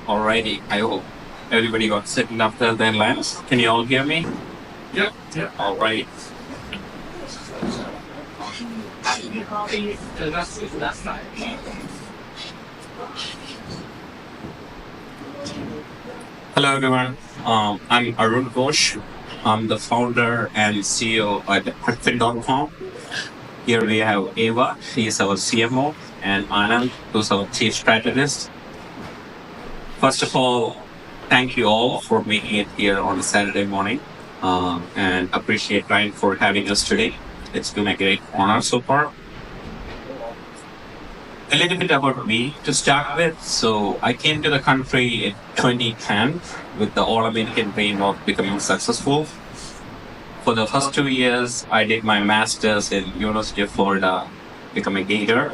Alrighty, I hope everybody got settled after their lunch. Can you all hear me? Yep. Alright. Hello everyone. I'm Arun Ghosh. I'm the founder and CEO at Hutfin.com. Here we have Eva, she is our CMO, and Anand, who's our chief strategist. First of all, thank you all for making it here on a Saturday morning, and appreciate Ryan for having us today. It's been a great honor so far. A little bit about me to start with. So I came to the country in 2010 with the all-American dream of becoming successful. For the first 2 years, I did my master's in University of Florida, becoming a leader.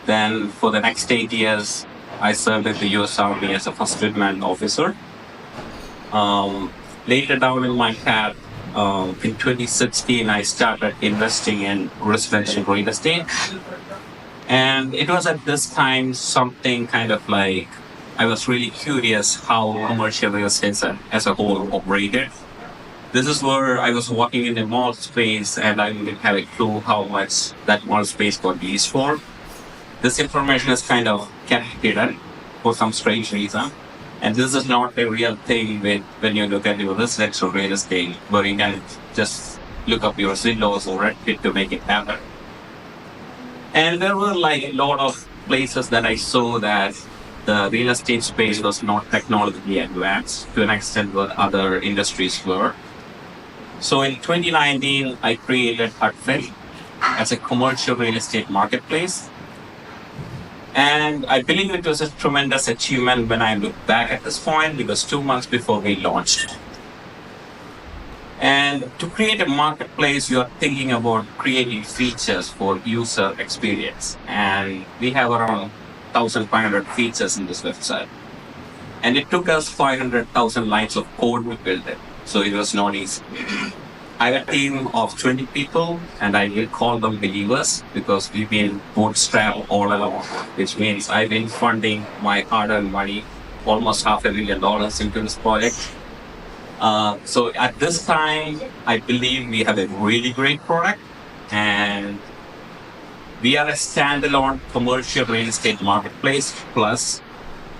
Then for the next 8 years, I served in the US Army as a first lieutenant officer. Later down in my path, in 2016, I started investing in residential real estate. And it was at this time something kind of like, I was really curious how commercial real estate as a whole operated. This is where I was working in the mall space and I didn't have a clue how much that mall space got used for. This information is kind of kept hidden for some strange reason. And this is not a real thing when you look at your residential real estate, where you can just look up your Zillows or Reddit to make it happen. And there were like a lot of places that I saw that the real estate space was not technologically advanced to an extent where other industries were. So in 2019, I created Hutfin as a commercial real estate marketplace. And I believe it was a tremendous achievement when I look back at this point, because 2 months before we launched. And to create a marketplace, you are thinking about creating features for user experience. And we have around 1,500 features in this website. And it took us 500,000 lines of code to build it. So it was not easy. I have a team of 20 people, and I will call them believers because we've been bootstrapped all along, which means I've been funding my hard-earned money, almost $500,000 into this project. So at this time, I believe we have a really great product, and we are a standalone commercial real estate marketplace. Plus,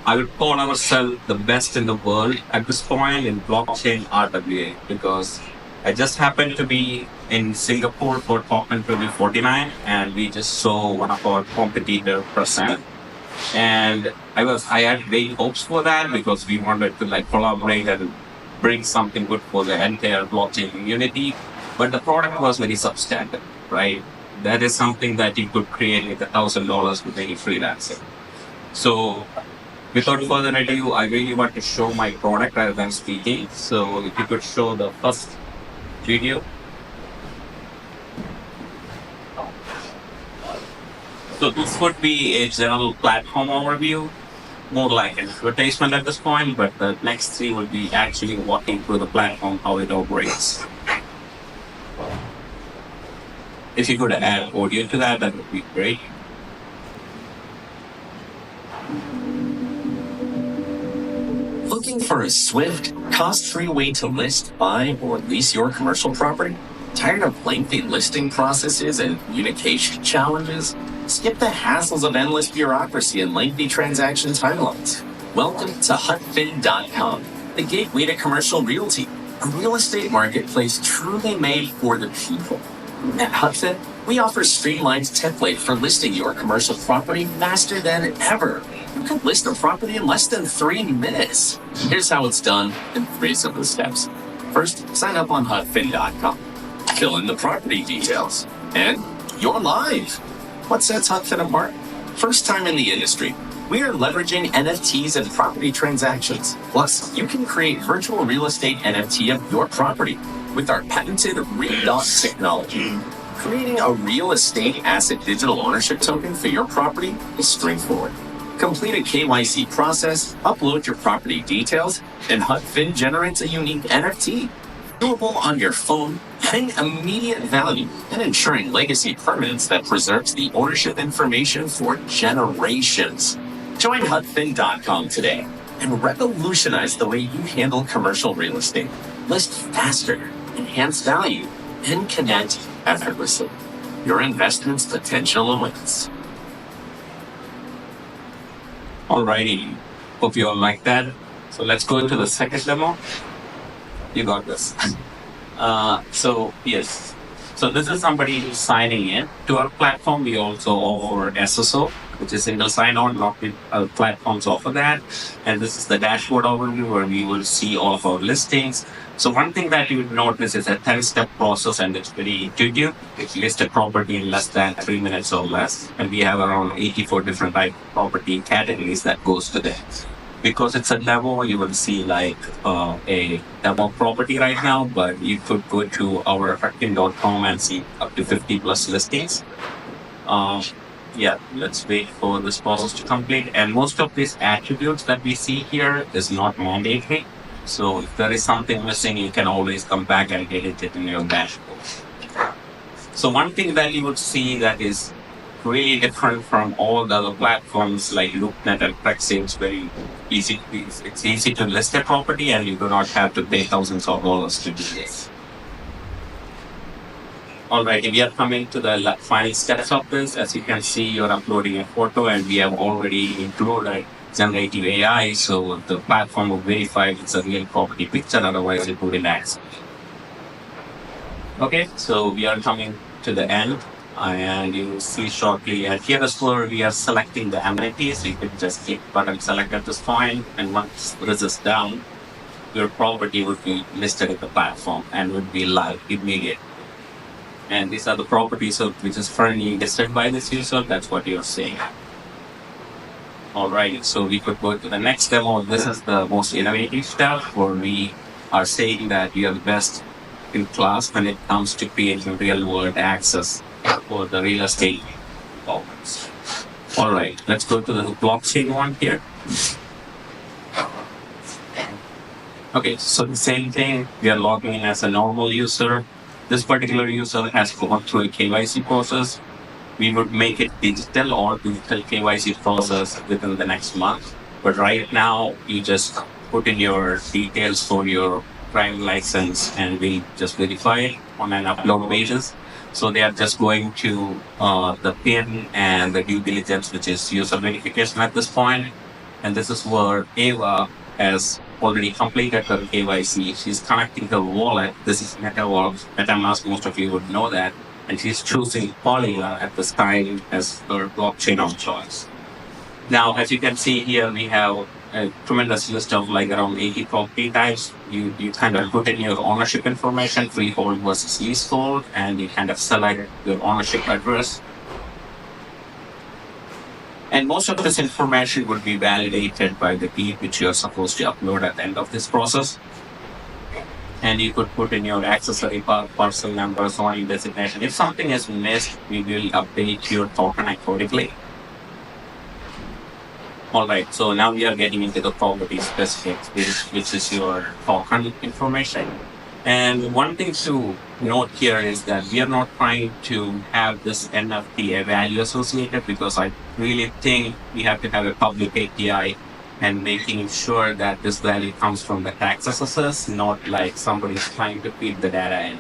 I would call ourselves the best in the world at this point in blockchain RWA, because I just happened to be in Singapore for Talkman 2049, and we just saw one of our competitor present. And I had great hopes for that because we wanted to like collaborate and bring something good for the entire blockchain community. But the product was very substandard, right? That is something that you could create with $1,000 with any freelancer. So without further ado, I really want to show my product rather than speaking. So if you could show the first video. So this would be a general platform overview, more like an advertisement at this point, but the next three will be actually walking through the platform, how it operates. If you could add audio to that, that would be great. Looking for a swift, cost-free way to list, buy, or lease your commercial property? Tired of lengthy listing processes and communication challenges? Skip the hassles of endless bureaucracy and lengthy transaction timelines. Welcome to Hutfin.com, the gateway to commercial realty, a real estate marketplace truly made for the people. At Hutfin, we offer streamlined template for listing your commercial property faster than ever. You can list a property in less than 3 minutes. Here's how it's done in 3 simple steps. First, sign up on Hutfin.com. Fill in the property details. And you're live. What sets Hutfin apart? First time in the industry, we are leveraging NFTs and property transactions. Plus, you can create virtual real estate NFT of your property with our patented READOTs technology. Creating a real estate asset digital ownership token for your property is straightforward. Complete a KYC process, upload your property details, and Hutfin generates a unique NFT. Doable on your phone, adding immediate value and ensuring legacy permanence that preserves the ownership information for generations. Join Hutfin.com today. and revolutionize the way you handle commercial real estate. List faster, enhance value, and connect effortlessly. Your investment's potential awaits. Alrighty, hope you all like that. So let's go to the second demo. You got this. Yes. So this is somebody who's signing in to our platform. We also offer SSO, which is single sign-on. Not with other platforms offer that. And this is the dashboard overview where we will see all of our listings. So one thing that you would notice is a 10-step process, and it's very intuitive. It's list a property in less than 3 minutes or less. And we have around 84 different type of property categories that goes to that. Because it's a demo, you will see like a demo property right now, but you could go to our Hutfin.com and see up to 50 plus listings. Let's wait for this process to complete. And most of these attributes that we see here is not mandatory. So if there is something missing, you can always come back and edit it in your dashboard. So one thing that you would see that is really different from all the other platforms like LoopNet and Prexy, it's very easy. It's easy to list a property, and you do not have to pay thousands of dollars to do this. Alright, we are coming to the final steps of this. As you can see, you're uploading a photo, and we have already included generative AI, so the platform will verify it's a real property picture, otherwise it wouldn't accept. Okay, so we are coming to the end, and you will see shortly. And here is where we are selecting the amenities. You can just click button select at this point, and once this is down, your property would be listed in the platform and would be live immediately. And these are the properties which is currently listed by this user. That's what you're seeing. Alright, so we could go to the next demo. This is the most innovative step where we are saying that we are the best in class when it comes to creating real world access for the real estate tokens. Alright, let's go to the blockchain one here. Okay, so the same thing, we are logging in as a normal user. This particular user has gone through a KYC process. We would make it digital or digital KYC process within the next month. But right now, you just put in your details for your driving license, and we just verify it on an upload basis. So they are just going to the PIN and the due diligence, which is user verification at this point. And this is where Ava has already completed her KYC. She's connecting her wallet. This is MetaMask, most of you would know that. And she's choosing Polygon at this time as her blockchain of choice. Now, as you can see here, we have a tremendous list of like around 80 property types. You kind of put in your ownership information, freehold versus leasehold, and you kind of select your ownership address. And most of this information would be validated by the deed which you're supposed to upload at the end of this process. And you could put in your accessory parcel number, zoning designation. If something is missed, we will update your token accordingly. Alright, so now we are getting into the property specifics, which is your token information. And one thing to note here is that we are not trying to have this NFT a value associated, because I really think we have to have a public API and making sure that this value comes from the tax assessors, not like somebody's trying to feed the data in.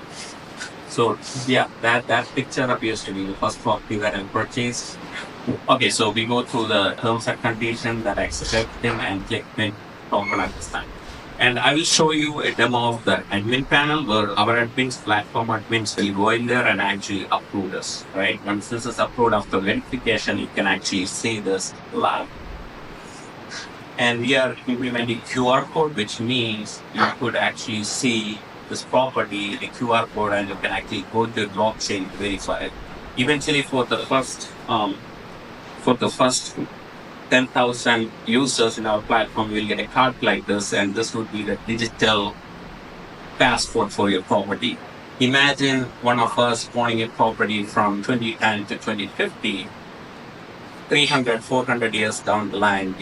So yeah, that picture appears to be the first property that I purchased. Okay, so we go through the terms and conditions that I accept them and click Mint token at this time. And I will show you a demo of the admin panel where our admins, platform admins will go in there and actually approve this, right? Once this is approved after verification, you can actually see this live. And we are implementing QR code, which means you could actually see this property, the QR code, and you can actually go to the blockchain to verify it. Eventually, for the first 10,000 users in our platform, we'll get a card like this, and this would be the digital passport for your property. Imagine one of us owning a property from 2010 to 2050. 300, 400 years down the line,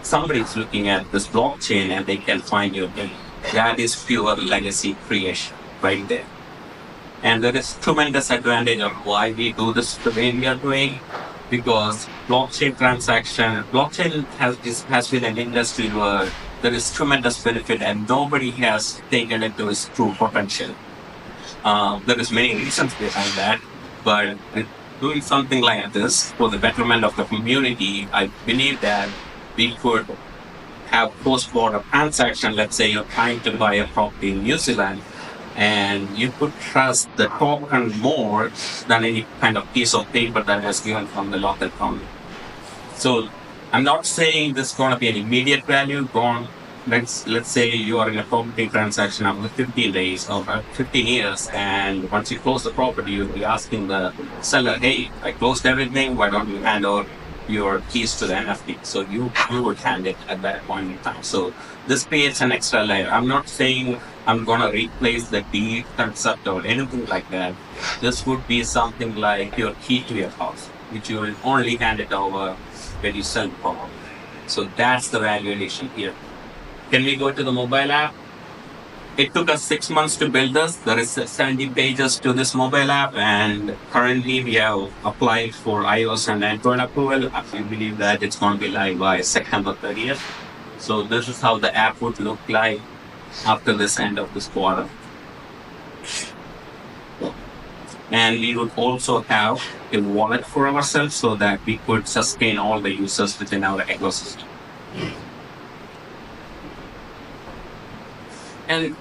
somebody's looking at this blockchain and they can find your name. That is pure legacy creation right there. And there is tremendous advantage of why we do this the way we are doing. because blockchain has been an industry where there is tremendous benefit and nobody has taken it to its true potential. There is many reasons behind that, but with doing something like this for the betterment of the community, I believe that we could have cross-border transaction. Let's say you're trying to buy a property in New Zealand, and you could trust the token more than any kind of piece of paper that was given from the local economy. So I'm not saying this is going to be an immediate value. Let's say you are in a property transaction after 15 days or 15 years, and once you close the property, you'll be asking the seller, "Hey, I closed everything. Why don't you hand over your keys to the NFT?" So you would hand it at that point in time. So this creates an extra layer. I'm not saying I'm going to replace the deed concept or anything like that. This would be something like your key to your house, which you will only hand it over when you sell the property. So that's the value addition here. Can we go to the mobile app? It took us 6 months to build this. There is 70 pages to this mobile app, and currently we have applied for iOS and Android approval. I believe that it's going to be live by September 30th. So this is how the app would look like after this end of this quarter. And we would also have a wallet for ourselves so that we could sustain all the users within our ecosystem. And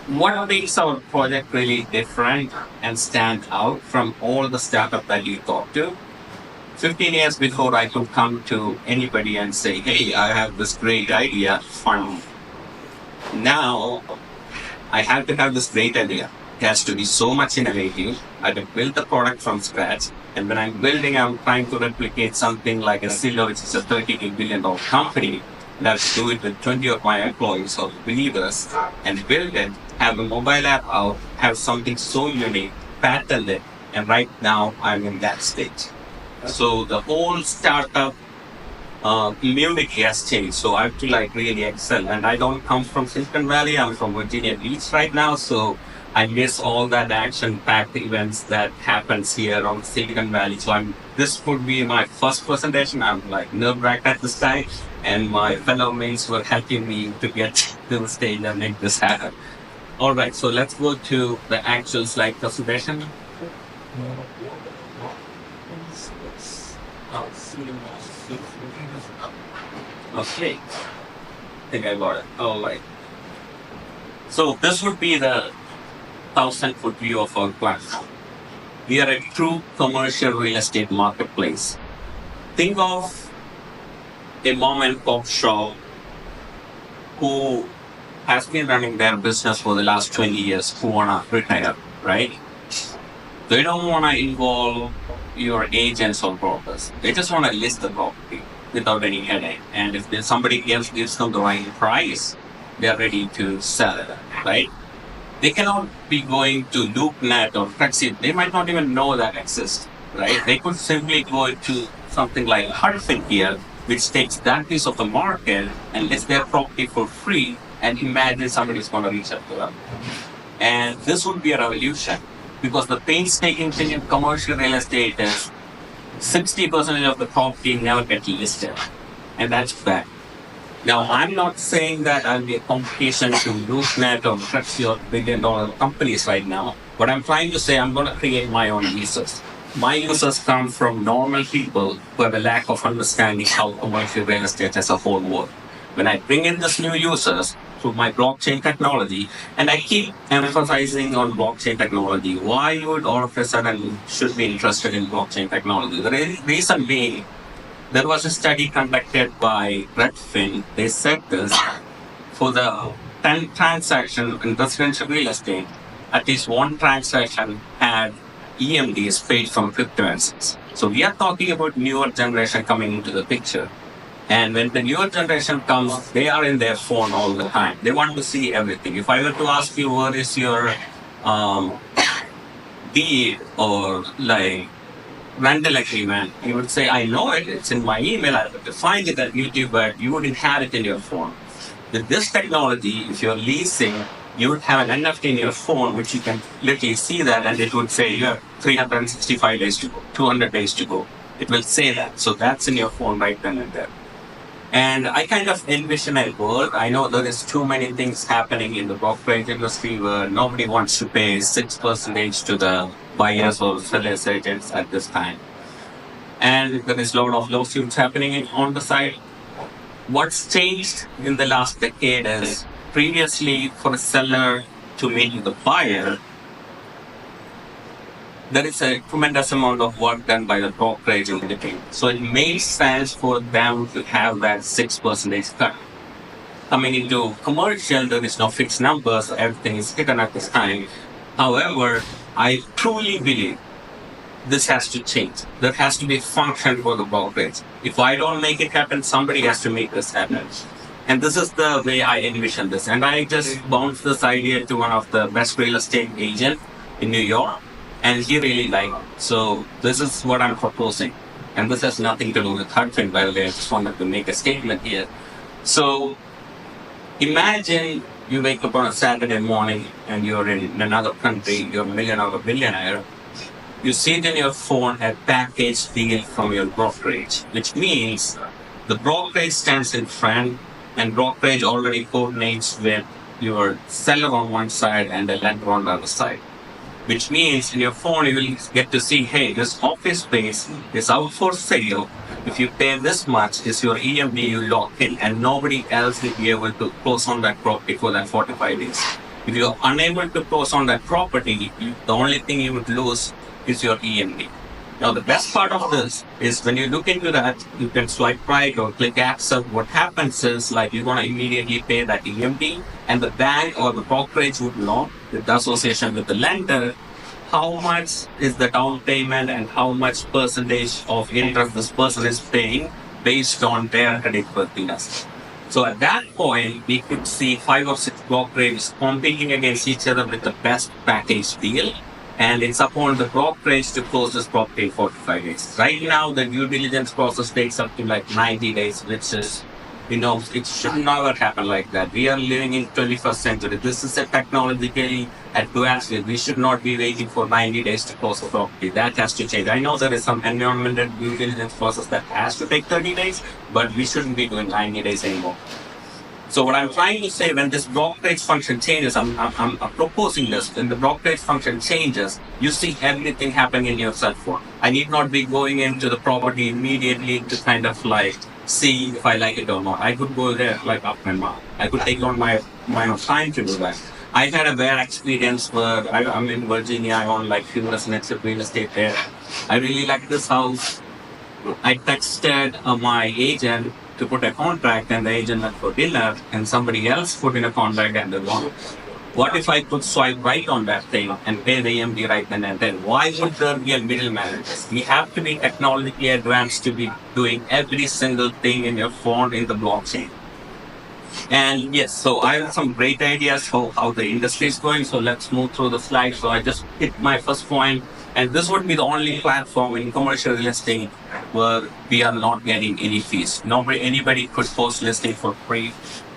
what makes our project really different and stand out from all the startups that you talk to? 15 years before, I could come to anybody and say, "Hey, I have this great idea, fund me." Now, I have to have this great idea. It has to be so much innovative. I have to build the product from scratch. And when I'm building, I'm trying to replicate something like a Zillow, which is a $32 billion company. Let's do it with 20 of my employees or believers and build it, have a mobile app out, have something so unique, patent it, and right now I'm in that stage. So the whole startup community has changed. So I have to really excel. And I don't come from Silicon Valley, I'm from Virginia Beach right now. So I miss all that action-packed events that happens here on Silicon Valley. So this would be my first presentation. I'm nerve-wracked at this time. And my fellow mates were helping me to get to the stage and make this happen. All right, so let's go to the actual slide presentation. Okay, I think I got it. All right. So this would be the 1,000-foot view of our platform. We are a true commercial real estate marketplace. Think of a mom and pop shop who has been running their business for the last 20 years who want to retire, right? They don't want to involve your agents or brokers. They just want to list the property without any headache. And if somebody else gives them the right price, they are ready to sell it, right? They cannot be going to LoopNet or Flexi. They might not even know that exists, right? They could simply go to something like Hutfin here, which takes that piece of the market and lists their property for free, and imagine somebody's going to reach out to them. And this would be a revolution, because the painstaking thing in commercial real estate is 60% of the property never gets listed, and that's bad. Now, I'm not saying that I'll be a competition to LoopNet or Flexi or billion-dollar companies right now, but I'm trying to say I'm going to create my own users. My users come from normal people who have a lack of understanding how commercial real estate as a whole works. When I bring in these new users through my blockchain technology, and I keep emphasizing on blockchain technology, why would all of a sudden should be interested in blockchain technology? The reason being, there was a study conducted by Hutfin. They said this, for the 10 transactions in residential real estate, at least one transaction had EMDs paid from cryptocurrencies. So we are talking about newer generation coming into the picture. And when the newer generation comes, they are in their phone all the time. They want to see everything. If I were to ask you, what is your deed or rental agreement, you would say, I know it, it's in my email, I have to find it at YouTube, but you wouldn't have it in your phone. With this technology, if you're leasing, you would have an NFT in your phone, which you can literally see that, and it would say you have 365 days to go, 200 days to go. it will say that. So that's in your phone right then and there. And I kind of envision a world. I know there is too many things happening in the brokerage industry where nobody wants to pay 6% to the buyers or sellers agents at this time. And there is a lot of lawsuits happening on the side. What's changed in the last decade is previously for a seller to meet with the buyer, there is a tremendous amount of work done by the brokerage in between. So it makes sense for them to have that 6% cut. Coming into commercial, there is no fixed numbers, so everything is hidden at this time. However, I truly believe this has to change. There has to be a function for the brokerage. If I don't make it happen, somebody has to make this happen. And this is the way I envision this. And I just bounced this idea to one of the best real estate agents in New York, and he really liked it. So this is what I'm proposing. And this has nothing to do with Hutfin, by the way. I just wanted to make a statement here. So imagine you wake up on a Saturday morning and you're in another country, you're a millionaire or a billionaire. You see it in your phone a package deal from your brokerage, which means the brokerage stands in front and brokerage already coordinates with your seller on one side and a lender on the other side. Which means in your phone you will get to see, hey, this office space is out for sale. If you pay this much, is your EMD you lock in, and nobody else will be able to close on that property for that 45 days. If you're unable to close on that property, the only thing you would lose is your EMD. Now, the best part of this is when you look into that, you can swipe right or click accept. What happens is, like, you're going to immediately pay that EMD, and the bank or the brokerage would know, with the association with the lender, how much is the down payment and how much percentage of interest this person is paying based on their credit worthiness. So at that point, we could see 5 or 6 brokerages competing against each other with the best package deal. And it's upon the brokerage to close this property in 45 days. Right now, the due diligence process takes up to like 90 days, which is, it should never happen like that. We are living in 21st century. This is a technologically advanced. We should not be waiting for 90 days to close a property. That has to change. I know there is some environmental due diligence process that has to take 30 days, but we shouldn't be doing 90 days anymore. So what I'm trying to say, when this brokerage function changes, I'm proposing this. When the brokerage function changes, you see everything happening in your cell phone. I need not be going into the property immediately to kind of like see if I like it or not. I could go there like up and down. I could take on my own time to do that. I had a bad experience where I'm in Virginia. I own like few residential real estate there. I really like this house. I texted my agent to put a contract, and the agent went for dinner, and somebody else put in a contract and they won. What if I could swipe right on that thing and pay the EMD right then and then? Why would there be a middleman? We have to be technologically advanced to be doing every single thing in your phone in the blockchain. And yes, so I have some great ideas for how the industry is going. So let's move through the slides. So I just hit my first point. And this would be the only platform in commercial real estate where we are not getting any fees. Anybody could post listing for free.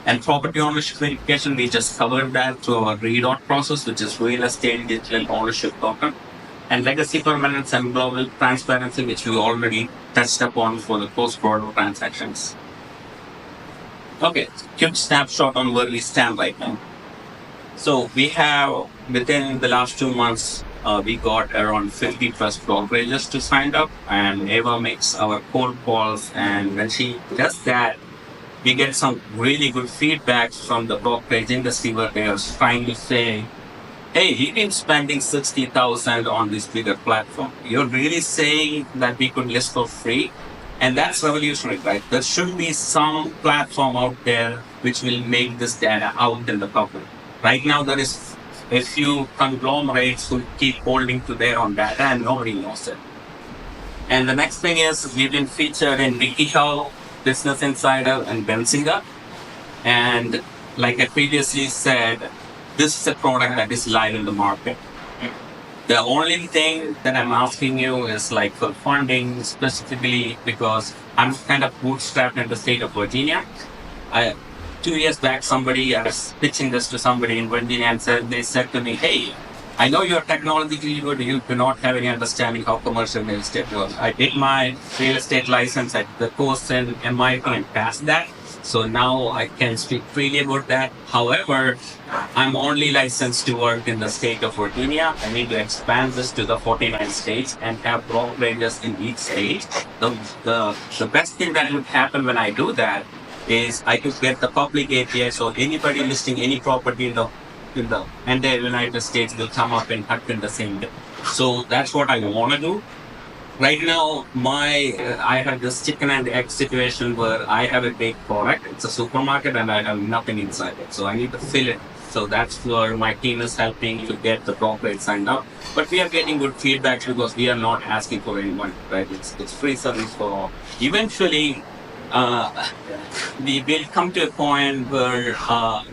And property ownership verification, we just covered that through our READOT process, which is Real Estate Digital Ownership Token. And legacy permanence and global transparency, which we already touched upon for the post-border transactions. Okay, quick snapshot on where we stand right now. So we have, within the last 2 months, we got around 50 plus brokerages to sign up, and Eva makes our cold calls, and when she does that, we get some really good feedback from the brokerage industry where they are trying to say, hey, we've been spending $60,000 on this bigger platform. You're really saying that we could list for free? And that's revolutionary, right? There should be some platform out there which will make this data out in the public. Right now, there is a few conglomerates who keep holding to their own data and nobody knows it. And the next thing is, we've been featured in WikiHow, Business Insider, and Benzinga. And like I previously said, this is a product that is live in the market. The only thing that I'm asking you is like for funding, specifically because I'm kind of bootstrapped in the state of Virginia. 2 years back, I was pitching this to somebody in Virginia, and they said to me, hey, I know you're technologically good. You do not have any understanding how commercial real estate works. I did my real estate license at the course in MIT and passed that. So now I can speak freely about that. However, I'm only licensed to work in the state of Virginia. I need to expand this to the 49 states and have brokerages in each state. The best thing that would happen when I do that is I could get the public API, so anybody listing any property in the entire United States will come up in Hutfin the same day. So that's what I want to do. Right now, I have this chicken and egg situation where I have a big product. It's a supermarket and I have nothing inside it. So I need to fill it. So that's where my team is helping to get the brokerage signed up. But we are getting good feedback because we are not asking for any money, right? It's free service for all. Eventually, we will come to a point where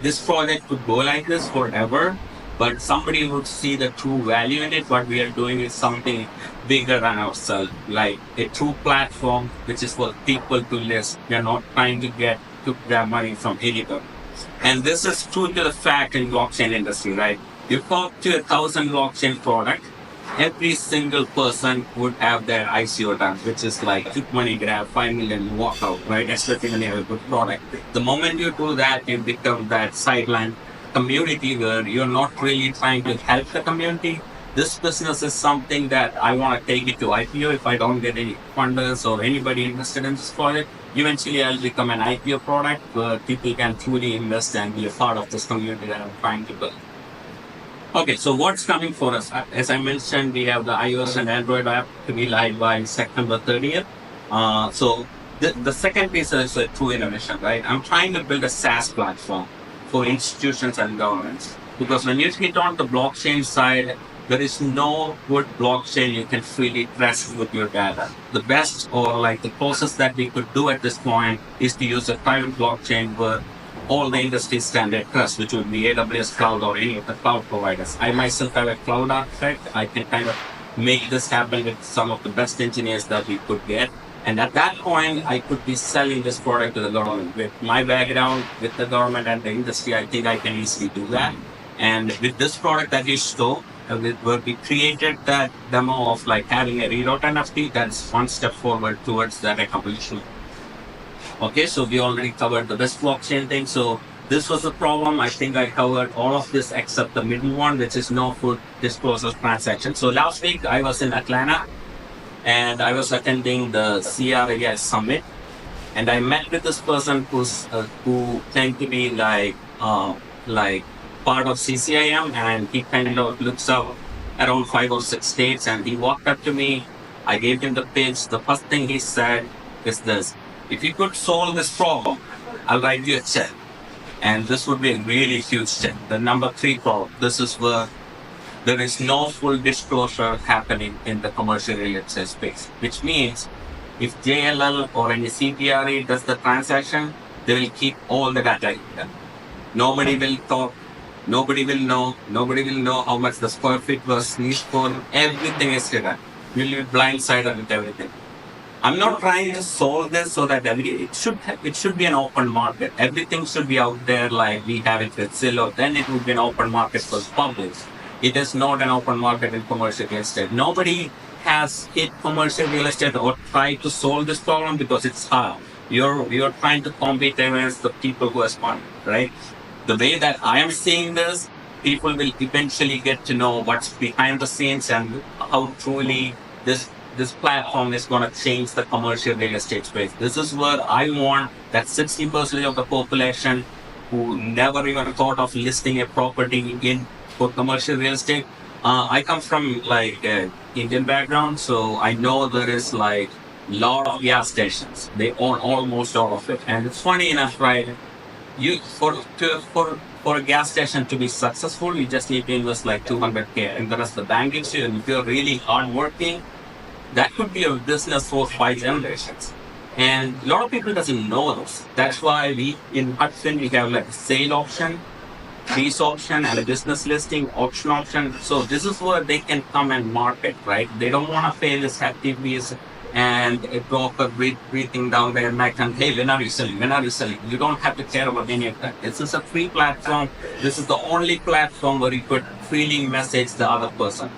this project could go like this forever, but somebody would see the true value in it. What we are doing is something bigger than ourselves, like a true platform which is for people to list. We are not trying to grab money from anybody. And this is true to the fact in blockchain industry, right? You talk to 1,000 blockchain product, every single person would have their ICO done, which is like quick money grab, 5 million, walk out, right? Especially when you have a good product. The moment you do that, you become that sideline community where you're not really trying to help the community. This business is something that I want to take it to IPO. If I don't get any funders or anybody interested in this project, eventually I'll become an IPO product where people can truly invest and be a part of this community that I'm trying to build. Okay, so what's coming for us? As I mentioned, we have the iOS and Android app to be live by September 30th. So the second piece is a true innovation, right? I'm trying to build a SaaS platform for institutions and governments. Because when you hit on the blockchain side, there is no good blockchain you can freely trust with your data. The best or like the closest that we could do at this point is to use a private blockchain where all the industry standard trust, which would be AWS cloud or any of the cloud providers. I myself have a cloud architect. I can kind of make this happen with some of the best engineers that we could get. And at that point, I could be selling this product to the government. With my background with the government and the industry, I think I can easily do that. And with this product that you saw, where we created that demo of like having a READOT NFT, that's one step forward towards that accomplishment. Okay, so we already covered the best blockchain thing. So this was the problem. I think I covered all of this except the middle one, which is no full disclosure transaction. So last week I was in Atlanta and I was attending the CRAI summit, and I met with this person who claimed to be like part of CCIM, and he kind of looks up around 5 or 6 states, and he walked up to me. I gave him the pitch. The first thing he said is this: if you could solve this problem, I'll write you a check. And this would be a really huge check. The number 3 problem, this is where there is no full disclosure happening in the commercial real estate space, which means if JLL or any CPRE does the transaction, they will keep all the data here. Nobody will talk, nobody will know how much the square feet was leased for. Everything is hidden. You'll be blindsided with everything. I'm not trying to solve this so that it should be an open market. Everything should be out there like we have it with Zillow. Then it would be an open market for public. It is not an open market in commercial real estate. Nobody has hit commercial real estate or tried to solve this problem because it's hard. You're trying to compete against the people who are smart, right? The way that I am seeing this, people will eventually get to know what's behind the scenes and how truly this platform is going to change the commercial real estate space. This is where I want that 60% of the population who never even thought of listing a property in for commercial real estate. I come from like Indian background, so I know there is like lot of gas stations. They own almost all of it, and it's funny enough, right? For a gas station to be successful, you just need to invest like 200K, and the rest the bank gives you. And if you're really hardworking, that could be a business for 5 generations. And a lot of people doesn't know this. That's why we in Hutfin we have like a sale option, lease option, and a business listing auction option. So this is where they can come and market, right? They don't want to pay this hefty fees and a broker breathing down their neck and, hey, when are you selling? When are you selling? You don't have to care about any of that. This is a free platform. This is the only platform where you could freely message the other person.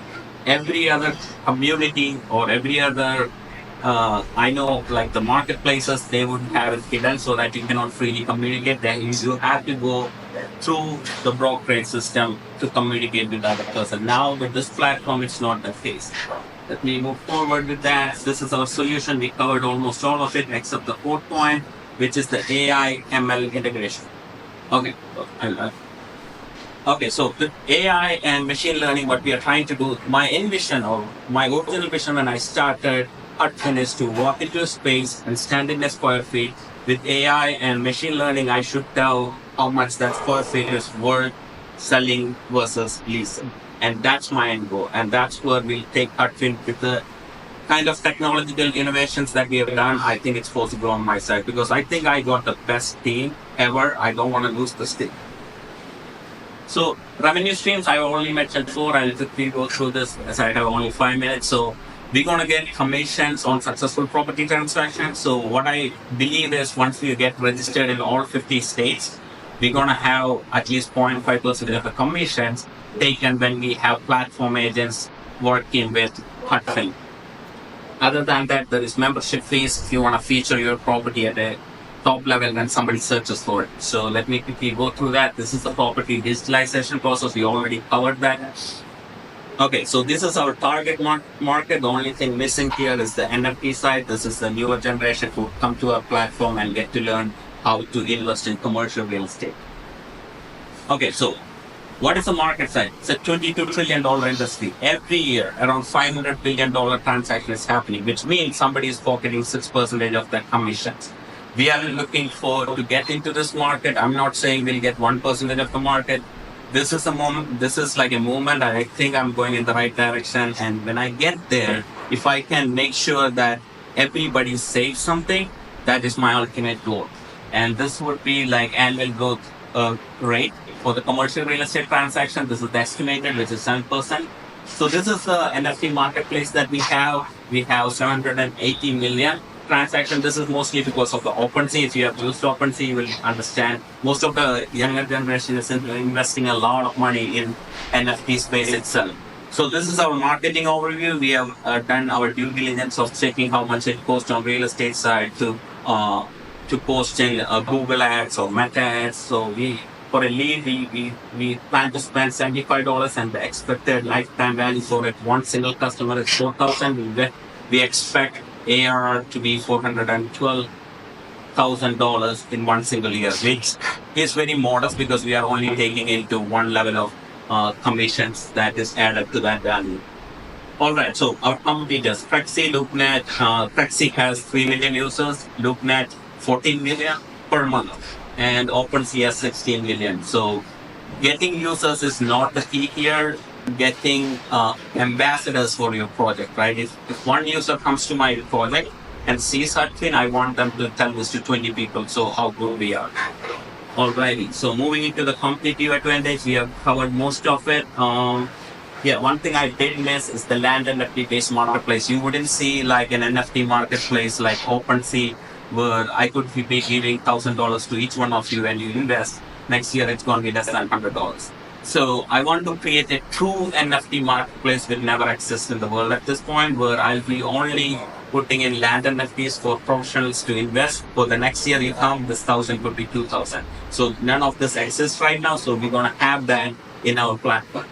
Every other community or every other I know, like the marketplaces, they would have it hidden so that you cannot freely communicate. Then you have to go through the brokerage system to communicate with the other person. Now, with this platform, it's not the case. Let me move forward with that. This is our solution. We covered almost all of it except the fourth point, which is the AI ML integration. Okay. Okay, so with AI and machine learning, what we are trying to do, my envision or my original vision when I started Hutfin is to walk into a space and stand in a square feet. With AI and machine learning, I should tell how much that square feet is worth selling versus leasing. And that's my end goal. And that's where we'll take Hutfin with the kind of technological innovations that we have done. I think it's possible on my side because I think I got the best team ever. I don't want to lose this team. So revenue streams, I only mentioned 4. I'll quickly go through this as I have only 5 minutes. So we're going to get commissions on successful property transactions. So what I believe is once we get registered in all 50 states, we're going to have at least 0.5% of the commissions taken when we have platform agents working with Hutfin. Other than that, there is membership fees if you want to feature your property at a top level when somebody searches for it. So let me quickly go through that. This is the property digitalization process. We already covered that. Okay, so this is our target market. The only thing missing here is the NFT side. This is the newer generation who come to our platform and get to learn how to invest in commercial real estate. Okay, so what is the market side? It's a $22 trillion industry. Every year, around $500 billion transaction is happening, which means somebody is pocketing 6% of their commissions. We are looking to get into this market. I'm not saying we'll get 1% of the market. This is a moment. This is like a movement. I think I'm going in the right direction. And when I get there, if I can make sure that everybody saves something, that is my ultimate goal. And this would be like annual growth rate for the commercial real estate transaction. This is estimated, which is 7%. So this is the NFT marketplace that we have. We have 780 million transactions. This is mostly because of the OpenSea. If you have used OpenSea, you will understand most of the younger generation is investing a lot of money in NFT space itself. So this is our marketing overview. We have done our due diligence of checking how much it costs on real estate side to post in Google ads or Meta ads. So for a lead, we plan to spend $75 and the expected lifetime value for it. One single customer is $4,000. We expect ARR to be $412,000 in one single year, which is very modest because we are only taking into one level of commissions that is added to that value. All right, so our competitors, Prexy, LoopNet. Prexy has 3 million users, LoopNet 14 million per month, and OpenSea has 16 million. So getting users is not the key here. Getting ambassadors for your project, right? If one user comes to my project and sees Hutfin, I want them to tell this to 20 people, so how good we are. Alrighty, so moving into the competitive advantage, we have covered most of it. One thing I did miss is the land NFT based marketplace. You wouldn't see like an NFT marketplace like OpenSea where I could be giving $1,000 to each one of you and you invest. Next year it's going to be less than $100. So I want to create a true NFT marketplace which never exists in the world at this point, where I'll be only putting in land NFTs for professionals to invest. For the next year you come, this 1,000 could be 2,000. So none of this exists right now. So we're going to have that in our platform.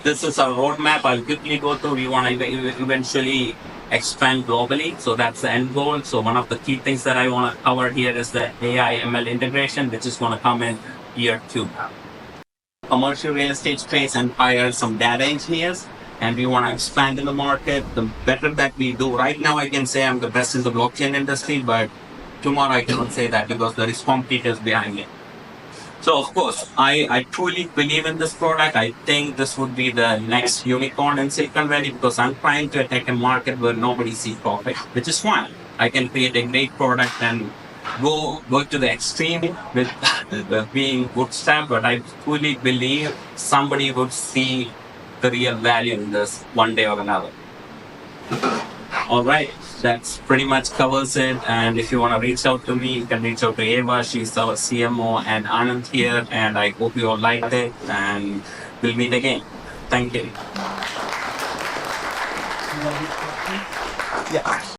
This is our roadmap. I'll quickly go through. We want to eventually expand globally. So that's the end goal. So one of the key things that I want to cover here is the AI ML integration, which is going to come in year 2. Commercial real estate space and hire some data engineers, and we want to expand in the market. The better that we do. Right now I can say I'm the best in the blockchain industry, but tomorrow I cannot say that because there is competitors behind me. So of course, I truly believe in this product. I think this would be the next unicorn in Silicon Valley because I'm trying to attack a market where nobody sees profit, which is fine. I can create a great product and go to the extreme with being bootstrapped, but I truly believe somebody would see the real value in this one day or another. All right, that's pretty much covers it. And if you want to reach out to me, you can reach out to Eva. She's our CMO, and Anand here. And I hope you all liked it. And we'll meet again. Thank you. Yeah.